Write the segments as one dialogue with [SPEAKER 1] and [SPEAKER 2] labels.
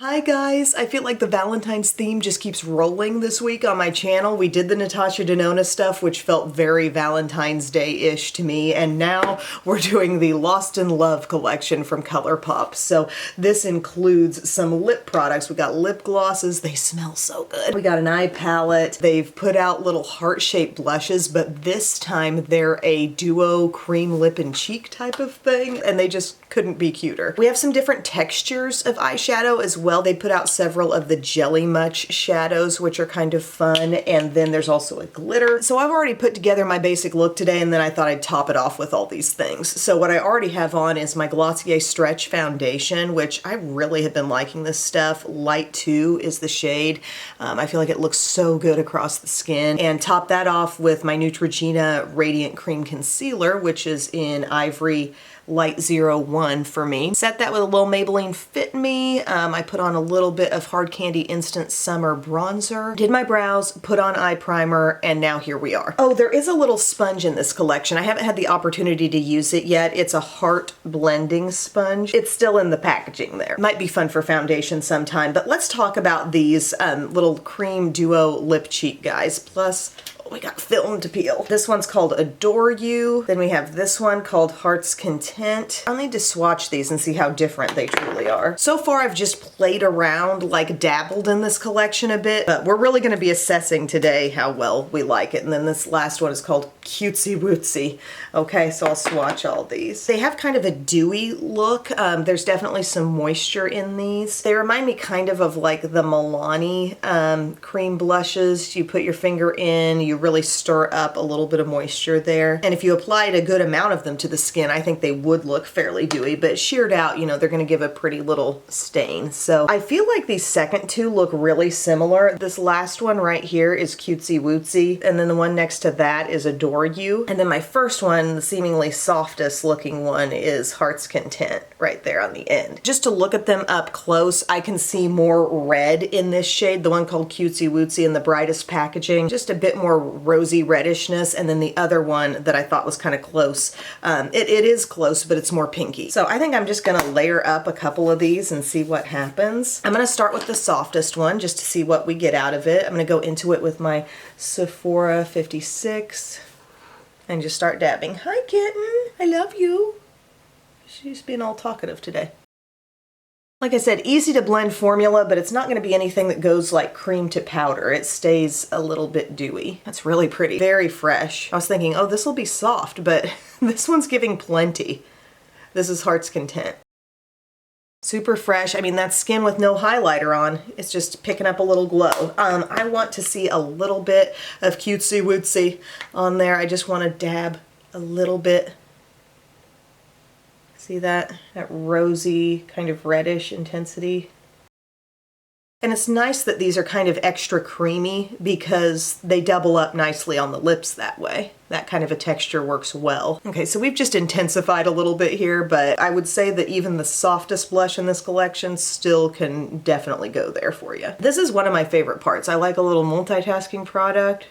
[SPEAKER 1] Hi guys, I feel like the Valentine's theme just keeps rolling this week on my channel. We did the Natasha Denona stuff, which felt very Valentine's Day-ish to me, and now we're doing the Lost in Love collection from ColourPop. So this includes some lip products. We got lip glosses, they smell so good. We got an eye palette. They've put out little heart-shaped blushes, but this time they're a duo cream lip and cheek type of thing, and they just couldn't be cuter. We have some different textures of eyeshadow as well. They put out several of the Jelly Much shadows, which are kind of fun, and then there's also a glitter. So I've already put together my basic look today, and then I thought I'd top it off with all these things. So what I already have on is my Glossier Stretch Foundation, which I really have been liking this stuff. Light 2 is the shade. I feel like it looks so good across the skin. And top that off with my Neutrogena Radiant Cream Concealer, which is in Ivory Light 01 for me. Set that with a little Maybelline Fit Me. I put on a little bit of Hard Candy Instant Summer bronzer. Did my brows, put on eye primer, and now here we are. Oh, there is a little sponge in this collection. I haven't had the opportunity to use it yet. It's a heart blending sponge. It's still in the packaging there. Might be fun for foundation sometime, but let's talk about these little cream duo lip cheek guys. Plus, we got film to peel. This one's called Adore You. Then we have this one called Heart's Content. I'll need to swatch these and see how different they truly are. So far I've just played around, like dabbled in this collection a bit, but we're really gonna be assessing today how well we like it. And then this last one is called Cutesy Wootsy. Okay, so I'll swatch all these. They have kind of a dewy look. There's definitely some moisture in these. They remind me kind of like the Milani cream blushes. You put your finger in, you really stir up a little bit of moisture there. And if you applied a good amount of them to the skin, I think they would look fairly dewy, but sheared out, you know, they're gonna give a pretty little stain. So I feel like these second two look really similar. This last one right here is Cutesy Wootsy, and then the one next to that is Adore You. And then my first one, the seemingly softest looking one, is Heart's Content right there on the end. Just to look at them up close, I can see more red in this shade, the one called Cutesy Wootsy in the brightest packaging, just a bit more rosy reddishness, and then the other one that I thought was kind of close. It is close, but it's more pinky. So I think I'm just gonna layer up a couple of these and see what happens. I'm gonna start with the softest one just to see what we get out of it. I'm gonna go into it with my Sephora 56 and just start dabbing. Hi kitten, I love you. She's being all talkative today. Like I said, easy to blend formula, but it's not going to be anything that goes like cream to powder. It stays a little bit dewy. That's really pretty. Very fresh. I was thinking, oh, this will be soft, but this one's giving plenty. This is Heart's Content. Super fresh. I mean, that's skin with no highlighter on. It's just picking up a little glow. I want to see a little bit of Cutesy Wootsy on there. I just want to dab a little bit. See that rosy, kind of reddish intensity? And it's nice that these are kind of extra creamy because they double up nicely on the lips that way. That kind of a texture works well. Okay, so we've just intensified a little bit here, but I would say that even the softest blush in this collection still can definitely go there for you. This is one of my favorite parts. I like a little multitasking product.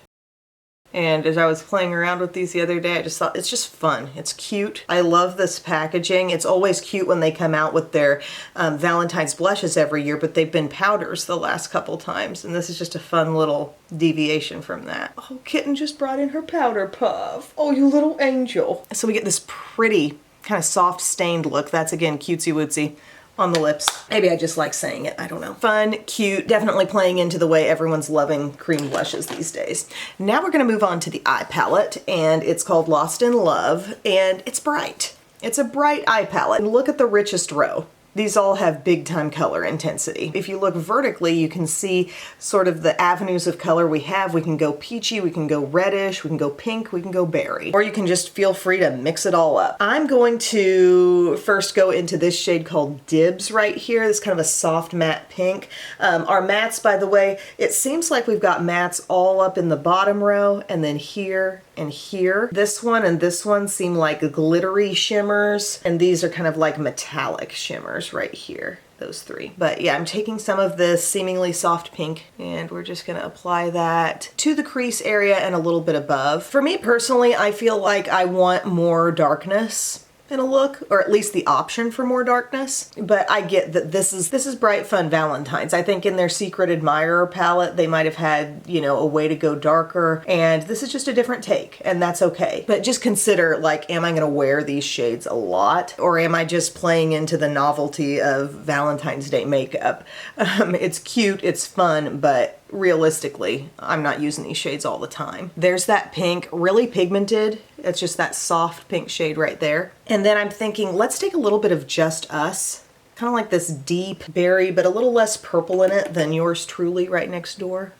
[SPEAKER 1] And as I was playing around with these the other day, I just thought it's just fun. It's cute. I love this packaging. It's always cute when they come out with their Valentine's blushes every year, but they've been powders the last couple times. And this is just a fun little deviation from that. Oh, Kitten just brought in her powder puff. Oh, you little angel. So we get this pretty kind of soft stained look. That's again Cutesy Wootsy on the lips. Maybe I just like saying it, I don't know. Fun, cute, definitely playing into the way everyone's loving cream blushes these days. Now we're gonna move on to the eye palette, and it's called Lost in Love, and it's bright. It's a bright eye palette. And look at the richest row. These all have big time color intensity. If you look vertically, you can see sort of the avenues of color we have. We can go peachy, we can go reddish, we can go pink, we can go berry. Or you can just feel free to mix it all up. I'm going to first go into this shade called Dibs right here. This is kind of a soft matte pink. Our mattes, by the way, it seems like we've got mattes all up in the bottom row and then here and here. This one and this one seem like glittery shimmers, and these are kind of like metallic shimmers right here, those three. But yeah, I'm taking some of this seemingly soft pink and we're just gonna apply that to the crease area and a little bit above. For me personally, I feel like I want more darkness in a look, or at least the option for more darkness. But I get that this is Bright Fun Valentine's. I think in their Secret Admirer palette, they might have had, you know, a way to go darker, and this is just a different take, and that's okay. But just consider, like, am I gonna wear these shades a lot, or am I just playing into the novelty of Valentine's Day makeup? It's cute, it's fun, but realistically, I'm not using these shades all the time. There's that pink, really pigmented. It's just that soft pink shade right there. And then I'm thinking, let's take a little bit of Just Us. Kind of like this deep berry, but a little less purple in it than Yours Truly right next door.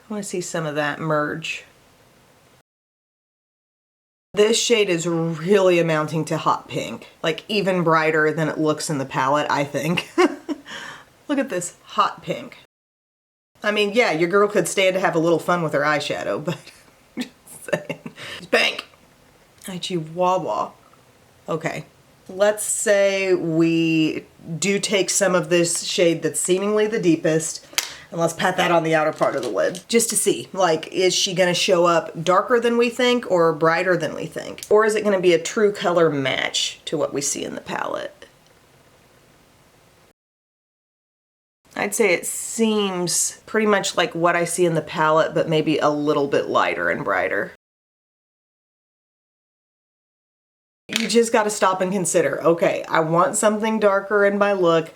[SPEAKER 1] I want to see some of that merge. This shade is really amounting to hot pink, like even brighter than it looks in the palette, I think. Look at this hot pink. I mean, yeah, your girl could stand to have a little fun with her eyeshadow, but just saying. It's pink. Chihuahua. Okay. Let's say we do take some of this shade that's seemingly the deepest, and let's pat that on the outer part of the lid just to see, like, is she gonna show up darker than we think or brighter than we think? Or is it gonna be a true color match to what we see in the palette? I'd say it seems pretty much like what I see in the palette, but maybe a little bit lighter and brighter. You just got to stop and consider, okay, I want something darker in my look.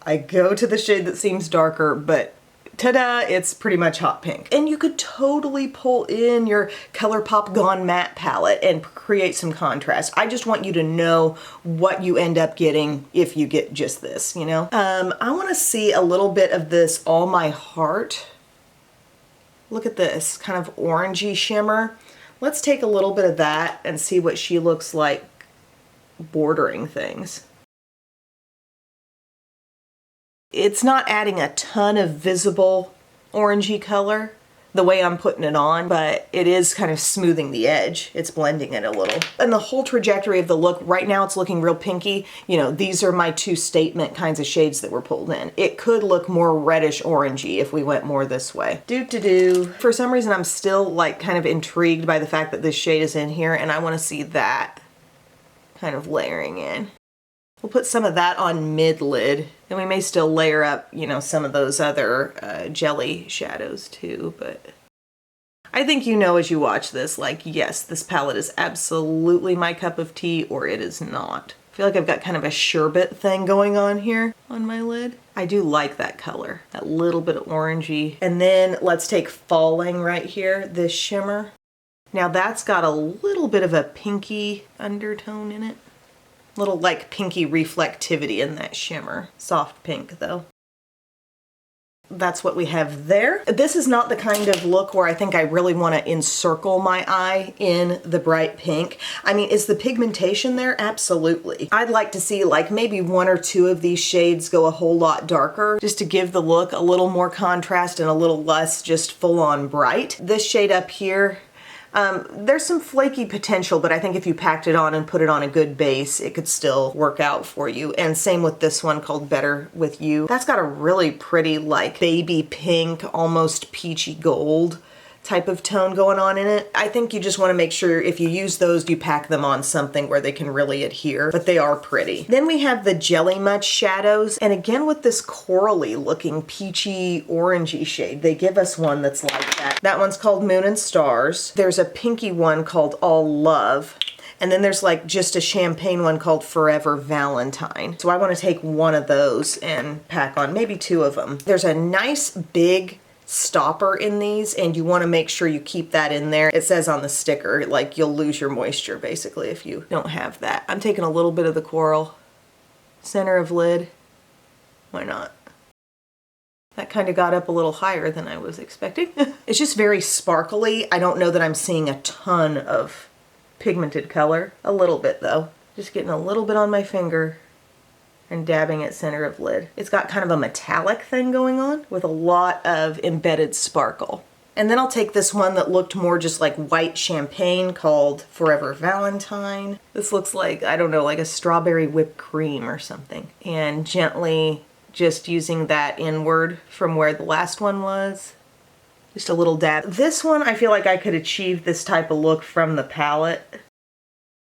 [SPEAKER 1] I go to the shade that seems darker, but ta-da, it's pretty much hot pink. And you could totally pull in your ColourPop Gone Matte palette and create some contrast. I just want you to know what you end up getting if you get just this, you know? I want to see a little bit of this All My Heart. Look at this kind of orangey shimmer. Let's take a little bit of that and see what she looks like bordering things. It's not adding a ton of visible orangey color the way I'm putting it on, but it is kind of smoothing the edge. It's blending it a little. And the whole trajectory of the look, right now it's looking real pinky. You know, these are my two statement kinds of shades that were pulled in. It could look more reddish orangey if we went more this way. For some reason, I'm still like kind of intrigued by the fact that this shade is in here, and I want to see that kind of layering in. We'll put some of that on mid-lid, and we may still layer up, you know, some of those other jelly shadows too, but I think you know as you watch this, like, yes, this palette is absolutely my cup of tea, or it is not. I feel like I've got kind of a sherbet thing going on here on my lid. I do like that color, that little bit of orangey. And then let's take Falling right here, this shimmer. Now that's got a little bit of a pinky undertone in it. Little like pinky reflectivity in that shimmer. Soft pink though. That's what we have there. This is not the kind of look where I think I really want to encircle my eye in the bright pink. I mean, is the pigmentation there? Absolutely. I'd like to see like maybe one or two of these shades go a whole lot darker just to give the look a little more contrast and a little less just full on bright. This shade up here, there's some flaky potential, but I think if you packed it on and put it on a good base, it could still work out for you. And same with this one called Better With You. That's got a really pretty like baby pink, almost peachy gold type of tone going on in it. I think you just want to make sure if you use those, you pack them on something where they can really adhere, but they are pretty. Then we have the Jelly Much shadows, and again with this corally looking peachy orangey shade, they give us one that's like that. That one's called Moon and Stars. There's a pinky one called All Love. And then there's like just a champagne one called Forever Valentine. So I want to take one of those and pack on maybe two of them. There's a nice big stopper in these, and you want to make sure you keep that in there. It says on the sticker, like, you'll lose your moisture basically if you don't have that. I'm taking a little bit of the coral, center of lid. Why not? That kind of got up a little higher than I was expecting. It's just very sparkly. I don't know that I'm seeing a ton of pigmented color. A little bit though. Just getting a little bit on my finger and dabbing at center of lid. It's got kind of a metallic thing going on with a lot of embedded sparkle. And then I'll take this one that looked more just like white champagne called Forever Valentine. This looks like, I don't know, like a strawberry whipped cream or something. And gently just using that inward from where the last one was. Just a little dab. This one, I feel like I could achieve this type of look from the palette.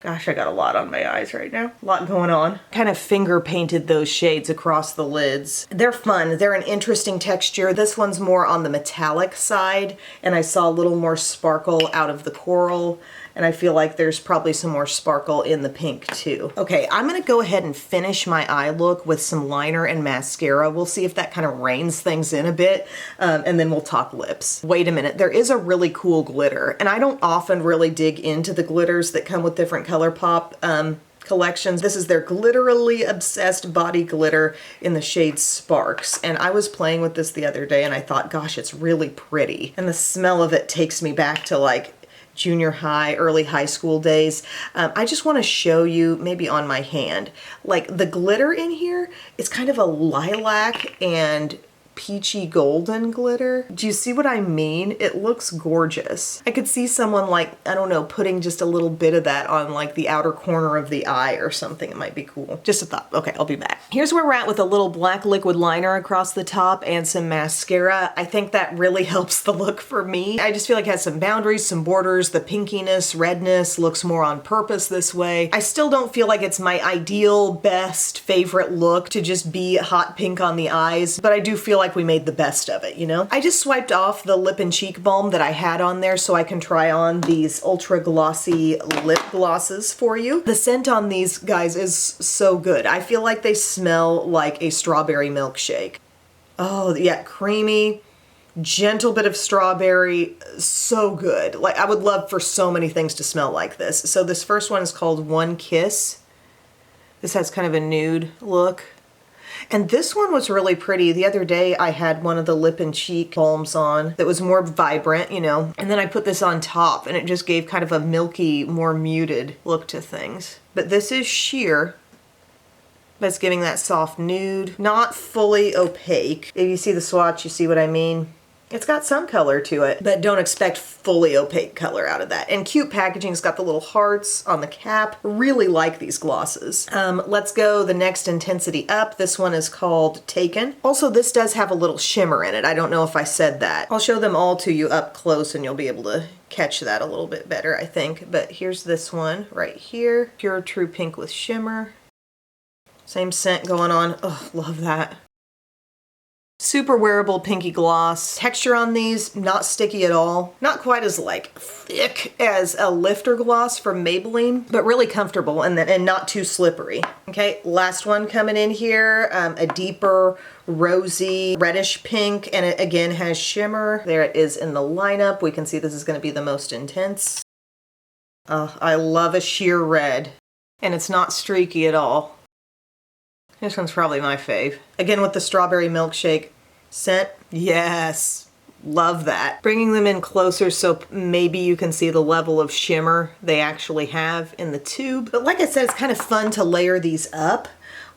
[SPEAKER 1] Gosh, I got a lot on my eyes right now. A lot going on. Kind of finger painted those shades across the lids. They're fun. They're an interesting texture. This one's more on the metallic side, and I saw a little more sparkle out of the coral, and I feel like there's probably some more sparkle in the pink too. Okay, I'm gonna go ahead and finish my eye look with some liner and mascara. We'll see if that kind of reins things in a bit, and then we'll talk lips. Wait a minute, there is a really cool glitter, and I don't often really dig into the glitters that come with different ColourPop collections. This is their Glitterily Obsessed Body Glitter in the shade Sparks. And I was playing with this the other day and I thought, gosh, it's really pretty. And the smell of it takes me back to like junior high, early high school days. I just want to show you, maybe on my hand, like the glitter in here is kind of a lilac and peachy golden glitter. Do you see what I mean? It looks gorgeous. I could see someone like, I don't know, putting just a little bit of that on like the outer corner of the eye or something. It might be cool. Just a thought. Okay, I'll be back. Here's where we're at with a little black liquid liner across the top and some mascara. I think that really helps the look for me. I just feel like it has some boundaries, some borders, the pinkiness, redness looks more on purpose this way. I still don't feel like it's my ideal, best, favorite look to just be hot pink on the eyes, but I do feel like we made the best of it, you know? I just swiped off the lip and cheek balm that I had on there so I can try on these ultra glossy lip glosses for you. The scent on these guys is so good. I feel like they smell like a strawberry milkshake. Oh yeah, creamy, gentle bit of strawberry, so good. Like I would love for so many things to smell like this. So this first one is called One Kiss. This has kind of a nude look. And this one was really pretty. The other day I had one of the lip and cheek balms on that was more vibrant, you know, and then I put this on top and it just gave kind of a milky, more muted look to things. But this is sheer. That's giving that soft nude, not fully opaque. If you see the swatch, you see what I mean? It's got some color to it, but don't expect fully opaque color out of that. And cute packaging. It's got the little hearts on the cap. Really like these glosses. Let's go the next intensity up. This one is called Taken. Also, this does have a little shimmer in it. I don't know if I said that. I'll show them all to you up close and you'll be able to catch that a little bit better, I think. But here's this one right here. Pure True Pink with shimmer. Same scent going on. Oh, love that. Super wearable pinky gloss. Texture on these, not sticky at all. Not quite as like thick as a lifter gloss from Maybelline, but really comfortable and not too slippery. Okay, last one coming in here, a deeper rosy reddish pink, and it again has shimmer. There it is in the lineup. We can see this is going to be the most intense. Oh, I love a sheer red, and it's not streaky at all. This one's probably my fave. Again with the strawberry milkshake scent. Yes, love that. Bringing them in closer so maybe you can see the level of shimmer they actually have in the tube. But like I said, it's kind of fun to layer these up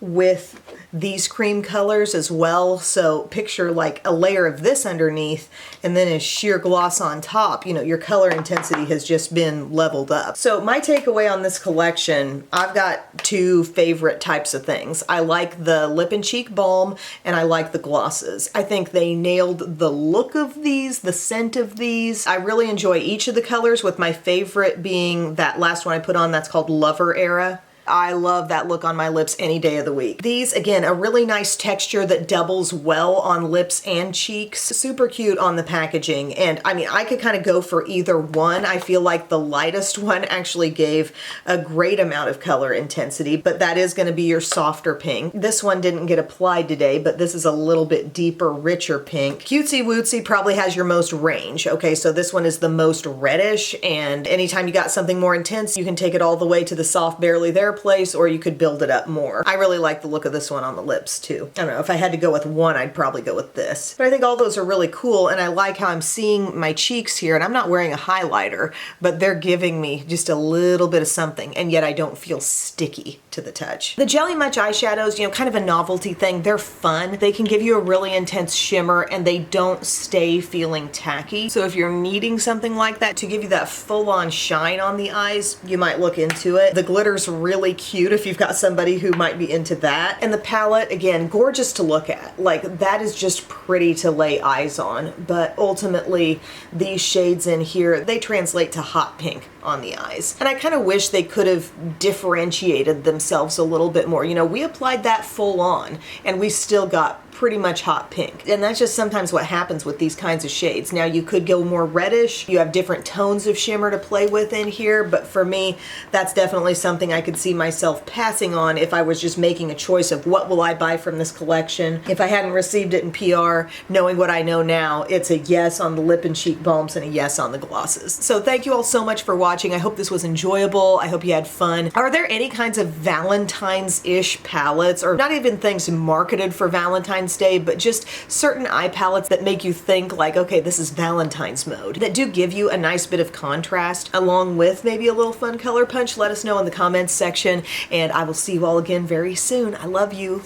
[SPEAKER 1] with these cream colors as well. So picture like a layer of this underneath and then a sheer gloss on top. You know, your color intensity has just been leveled up. So my takeaway on this collection, I've got two favorite types of things. I like the lip and cheek balm and I like the glosses. I think they nailed the look of these, the scent of these. I really enjoy each of the colors, with my favorite being that last one I put on that's called Lover Era. I love that look on my lips any day of the week. These, again, a really nice texture that doubles well on lips and cheeks. Super cute on the packaging. And I mean, I could kind of go for either one. I feel like the lightest one actually gave a great amount of color intensity, but that is going to be your softer pink. This one didn't get applied today, but this is a little bit deeper, richer pink. Cutesy Wootsy probably has your most range. Okay, so this one is the most reddish, and anytime you got something more intense, you can take it all the way to the soft, barely there place, or you could build it up more. I really like the look of this one on the lips too. I don't know, if I had to go with one, I'd probably go with this. But I think all those are really cool, and I like how I'm seeing my cheeks here, and I'm not wearing a highlighter, but they're giving me just a little bit of something, and yet I don't feel sticky to the touch. The Jelly Much eyeshadows, you know, kind of a novelty thing. They're fun. They can give you a really intense shimmer, and they don't stay feeling tacky. So if you're needing something like that to give you that full-on shine on the eyes, you might look into it. The glitter's really really cute if you've got somebody who might be into that. And the palette, again, gorgeous to look at. Like, that is just pretty to lay eyes on. But ultimately, these shades in here, they translate to hot pink on the eyes. And I kind of wish they could have differentiated themselves a little bit more. You know, we applied that full on and we still got pretty much hot pink. And that's just sometimes what happens with these kinds of shades. Now you could go more reddish. You have different tones of shimmer to play with in here, but for me, that's definitely something I could see myself passing on if I was just making a choice of what will I buy from this collection. If I hadn't received it in PR, knowing what I know now, it's a yes on the lip and cheek balms and a yes on the glosses. So thank you all so much for watching. I hope this was enjoyable. I hope you had fun. Are there any kinds of Valentine's-ish palettes, or not even things marketed for Valentine's Day, but just certain eye palettes that make you think like, okay, this is Valentine's mode, that do give you a nice bit of contrast along with maybe a little fun color punch? Let us know in the comments section, and I will see you all again very soon. I love you.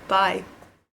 [SPEAKER 1] Bye.